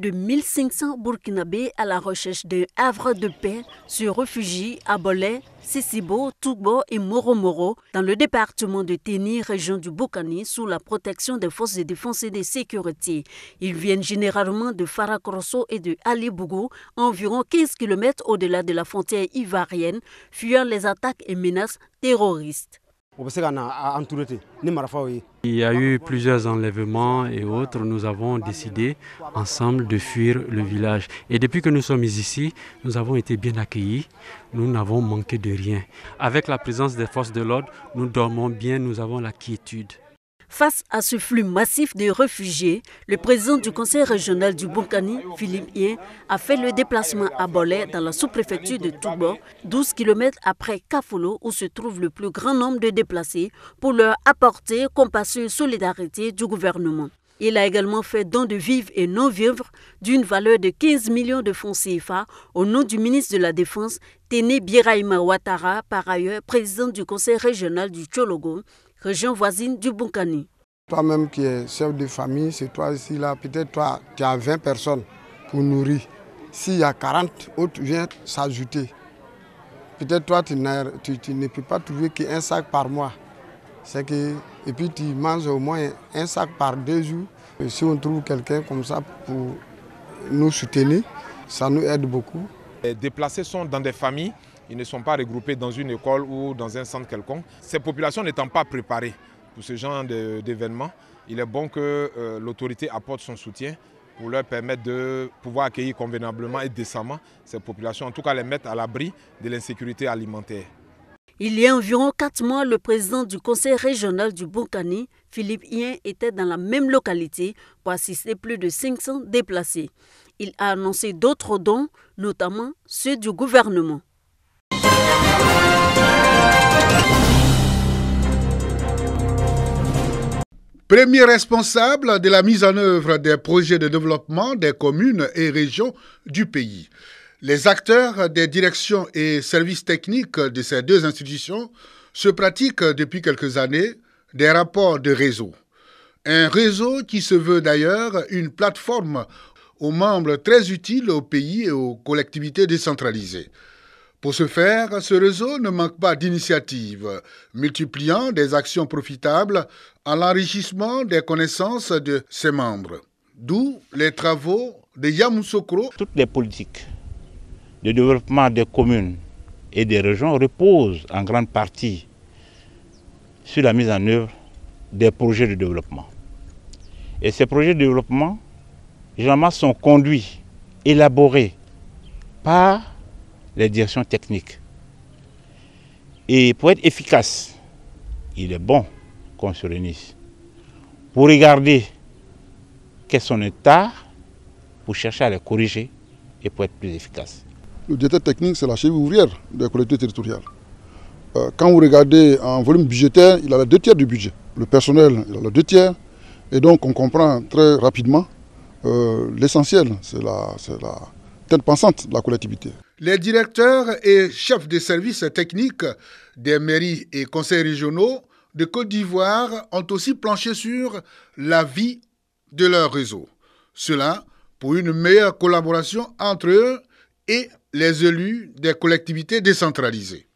de 1500 Burkinabés à la recherche d'un havre de paix se réfugient à Bolé, Sisibo, Tougbo et Moro-Moro dans le département de Téni, région du Boukani, sous la protection des forces de défense et de sécurité. Ils viennent généralement de Farakorosso et de Alibougou, environ 15 km au-delà de la frontière ivoirienne, fuyant les attaques et menaces terroristes. Il y a eu plusieurs enlèvements et autres. Nous avons décidé ensemble de fuir le village. Et depuis que nous sommes ici, nous avons été bien accueillis. Nous n'avons manqué de rien. Avec la présence des forces de l'ordre, nous dormons bien, nous avons la quiétude. Face à ce flux massif de réfugiés, le président du conseil régional du Boukani, Philippe Ien, a fait le déplacement à Bolé dans la sous-préfecture de Tougbo, 12 km après Kafolo, où se trouve le plus grand nombre de déplacés, pour leur apporter compassion et solidarité du gouvernement. Il a également fait don de vivres et non-vivres d'une valeur de 15 millions de francs CFA au nom du ministre de la Défense, Téné Birahima Ouattara, par ailleurs président du conseil régional du Tchologo, région voisine du Boukani. Toi-même qui es chef de famille, c'est toi ici là, peut-être toi tu as 20 personnes pour nourrir. S'il y a 40 autres viennent s'ajouter, peut-être toi tu ne peux pas trouver qu'un sac par mois. Et puis tu manges au moins un sac par 2 jours. Et si on trouve quelqu'un comme ça pour nous soutenir, ça nous aide beaucoup. Les déplacés sont dans des familles. Ils ne sont pas regroupés dans une école ou dans un centre quelconque. Ces populations n'étant pas préparées pour ce genre d'événements, il est bon que l'autorité apporte son soutien pour leur permettre de pouvoir accueillir convenablement et décemment ces populations, en tout cas les mettre à l'abri de l'insécurité alimentaire. Il y a environ 4 mois, le président du conseil régional du Boukani, Philippe Ien, était dans la même localité pour assister plus de 500 déplacés. Il a annoncé d'autres dons, notamment ceux du gouvernement. Premier responsable de la mise en œuvre des projets de développement des communes et régions du pays. Les acteurs des directions et services techniques de ces deux institutions se pratiquent depuis quelques années des rapports de réseau. Un réseau qui se veut d'ailleurs une plateforme aux membres très utile au pays et aux collectivités décentralisées. Pour ce faire, ce réseau ne manque pas d'initiatives, multipliant des actions profitables à l'enrichissement des connaissances de ses membres. D'où les travaux de Yamoussoukro. Toutes les politiques de développement des communes et des régions reposent en grande partie sur la mise en œuvre des projets de développement. Et ces projets de développement, généralement, sont conduits, élaborés par les directions techniques. Et pour être efficace, il est bon qu'on se réunisse pour regarder quels sont les tares, pour chercher à les corriger et pour être plus efficace. Le directeur technique, c'est la cheville ouvrière des collectivités territoriales. Quand vous regardez en volume budgétaire, il a les 2 tiers du budget. Le personnel, il a les 2 tiers. Et donc, on comprend très rapidement l'essentiel, c'est la tête pensante de la collectivité. Les directeurs et chefs des services techniques des mairies et conseils régionaux de Côte d'Ivoire ont aussi planché sur la vie de leur réseau. Cela pour une meilleure collaboration entre eux et les élus des collectivités décentralisées.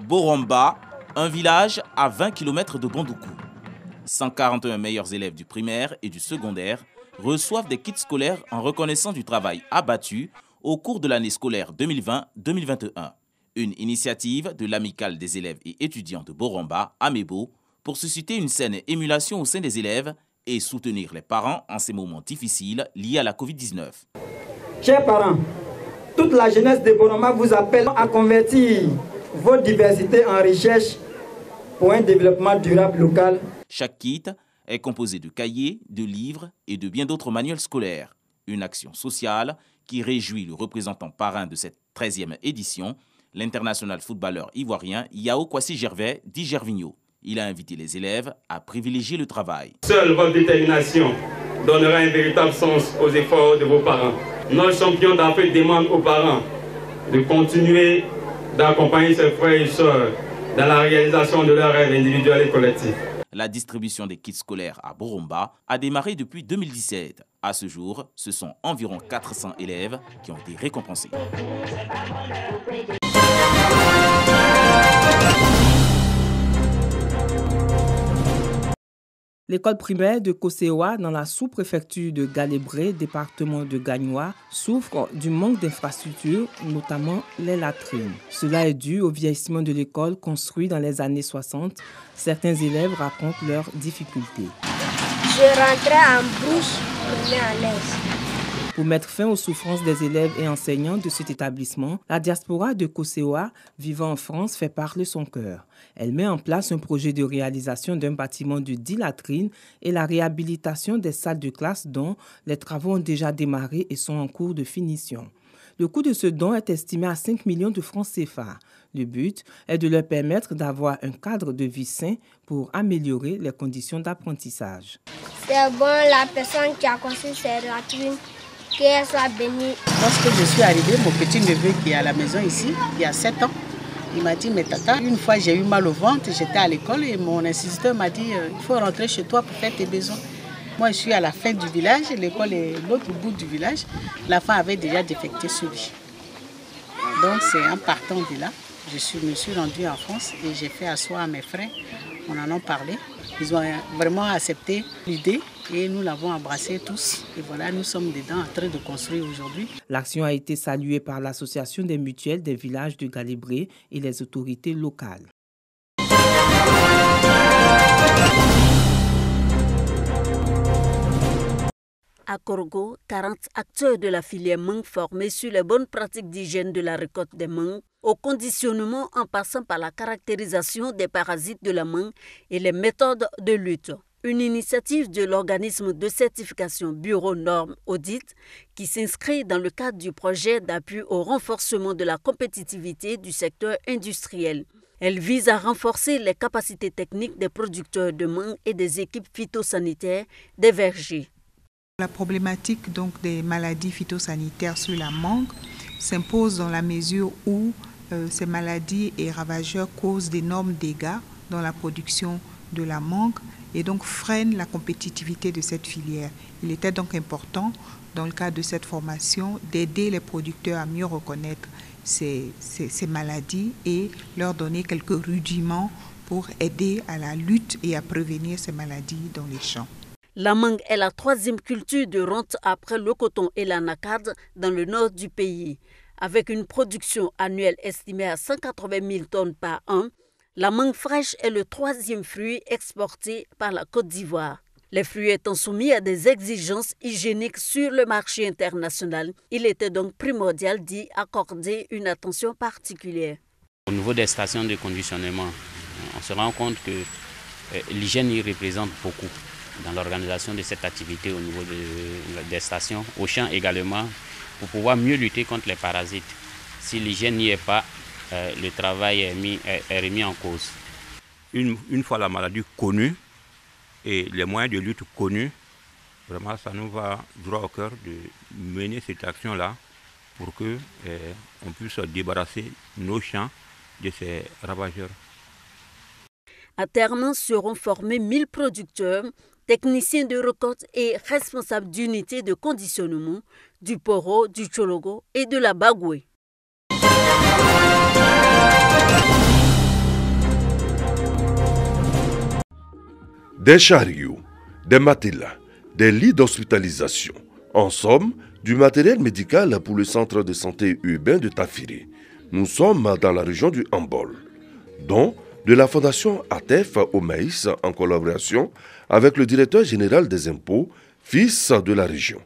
Boromba, un village à 20 km de Bandoukou. 141 meilleurs élèves du primaire et du secondaire reçoivent des kits scolaires en reconnaissance du travail abattu au cours de l'année scolaire 2020-2021. Une initiative de l'amicale des élèves et étudiants de Boromba, Amébo, pour susciter une saine émulation au sein des élèves et soutenir les parents en ces moments difficiles liés à la Covid-19. Chers parents, toute la jeunesse de Boromba vous appelle à convertir vos diversités en recherche pour un développement durable local. Chaque kit est composé de cahiers, de livres et de bien d'autres manuels scolaires. Une action sociale qui réjouit le représentant parrain de cette 13e édition, l'international footballeur ivoirien Yao Kwasi Gervais dit Gervinho. Il a invité les élèves à privilégier le travail. Seule votre détermination donnera un véritable sens aux efforts de vos parents. Notre champion d'Afrique demande aux parents de continuer d'accompagner ses frères et sœurs dans la réalisation de leurs rêves individuels et collectifs. La distribution des kits scolaires à Boromba a démarré depuis 2017. À ce jour, ce sont environ 400 élèves qui ont été récompensés. L'école primaire de Kosewa, dans la sous-préfecture de Galébré, département de Gagnoa, souffre du manque d'infrastructures, notamment les latrines. Cela est dû au vieillissement de l'école construite dans les années 60. Certains élèves racontent leurs difficultés. Je rentrais en brousse pour aller à l'aise. Pour mettre fin aux souffrances des élèves et enseignants de cet établissement, la diaspora de Kosewa, vivant en France, fait parler son cœur. Elle met en place un projet de réalisation d'un bâtiment de 10 latrines et la réhabilitation des salles de classe dont les travaux ont déjà démarré et sont en cours de finition. Le coût de ce don est estimé à 5 millions de francs CFA. Le but est de leur permettre d'avoir un cadre de vie sain pour améliorer les conditions d'apprentissage. C'est bon, la personne qui a construit ces latrines, qu'elle soit bénie. Lorsque je suis arrivée, mon petit neveu qui est à la maison ici, il y a 7 ans, il m'a dit, mais tata, une fois j'ai eu mal au ventre, j'étais à l'école et mon instituteur m'a dit, il faut rentrer chez toi pour faire tes besoins. Moi, je suis à la fin du village, l'école est l'autre bout du village. L'enfant avait déjà défecté sur lui. Donc, c'est en partant de là, me suis rendue en France et j'ai fait asseoir mes frères. On en a parlé. Ils ont vraiment accepté l'idée et nous l'avons embrassé tous. Et voilà, nous sommes dedans en train de construire aujourd'hui. L'action a été saluée par l'Association des mutuelles des villages de Galébré et les autorités locales. À Korgo, 40 acteurs de la filière mangue formés sur les bonnes pratiques d'hygiène de la récolte des mangues, au conditionnement en passant par la caractérisation des parasites de la mangue et les méthodes de lutte. Une initiative de l'organisme de certification Bureau Normes Audit qui s'inscrit dans le cadre du projet d'appui au renforcement de la compétitivité du secteur industriel. Elle vise à renforcer les capacités techniques des producteurs de mangue et des équipes phytosanitaires des vergers. La problématique donc des maladies phytosanitaires sur la mangue s'impose dans la mesure où ces maladies et ravageurs causent d'énormes dégâts dans la production de la mangue et donc freinent la compétitivité de cette filière. Il était donc important, dans le cadre de cette formation, d'aider les producteurs à mieux reconnaître ces maladies et leur donner quelques rudiments pour aider à la lutte et à prévenir ces maladies dans les champs. La mangue est la troisième culture de rente après le coton et l'anacarde dans le nord du pays. Avec une production annuelle estimée à 180 000 tonnes par an, la mangue fraîche est le troisième fruit exporté par la Côte d'Ivoire. Les fruits étant soumis à des exigences hygiéniques sur le marché international, il était donc primordial d'y accorder une attention particulière. Au niveau des stations de conditionnement, on se rend compte que l'hygiène y représente beaucoup dans l'organisation de cette activité au niveau des stations, au champ également, pour pouvoir mieux lutter contre les parasites. Si l'hygiène n'y est pas, le travail est remis en cause. Une fois la maladie connue et les moyens de lutte connus, vraiment ça nous va droit au cœur de mener cette action-là pour qu'on puisse débarrasser nos champs de ces ravageurs. À terme, seront formés 1000 producteurs, techniciens de récolte et responsables d'unités de conditionnement du Poro, du Tchologo et de la Bagoué. Des chariots, des matelas, des lits d'hospitalisation, en somme, du matériel médical pour le centre de santé urbain de Tafiri. Nous sommes dans la région du Hambol, dont de la fondation ATEF au maïs en collaboration avec le directeur général des impôts, fils de la région.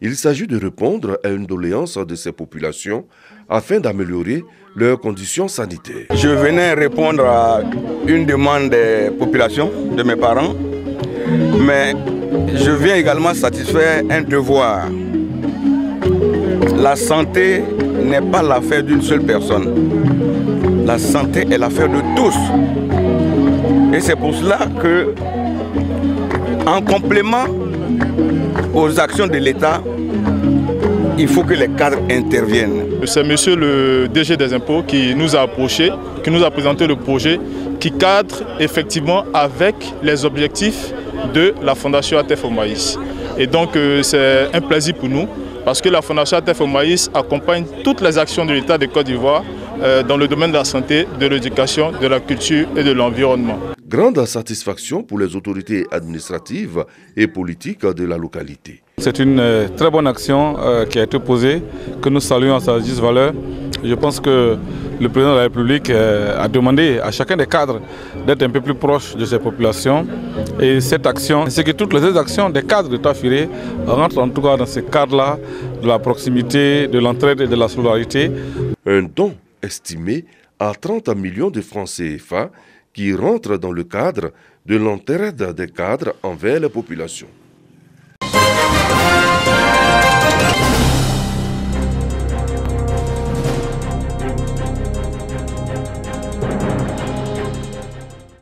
Il s'agit de répondre à une doléance de ces populations afin d'améliorer leurs conditions sanitaires. Je venais répondre à une demande des populations, de mes parents, mais je viens également satisfaire un devoir. La santé n'est pas l'affaire d'une seule personne. La santé est l'affaire de tous. Et c'est pour cela que, en complément aux actions de l'État, il faut que les cadres interviennent. C'est monsieur le DG des impôts qui nous a approchés, qui nous a présenté le projet qui cadre effectivement avec les objectifs de la Fondation ATF au Maïs. Et donc c'est un plaisir pour nous parce que la Fondation ATF au Maïs accompagne toutes les actions de l'État de Côte d'Ivoire dans le domaine de la santé, de l'éducation, de la culture et de l'environnement. Grande satisfaction pour les autorités administratives et politiques de la localité. C'est une très bonne action qui a été posée, que nous saluons à sa juste valeur. Je pense que le président de la République a demandé à chacun des cadres d'être un peu plus proche de ces populations. Et cette action, c'est que toutes les autres actions des cadres de Tafiré rentrent en tout cas dans ce cadre-là, de la proximité, de l'entraide et de la solidarité. Un don estimé à 30 millions de francs CFA qui rentre dans le cadre de l'entraide des cadres envers la population.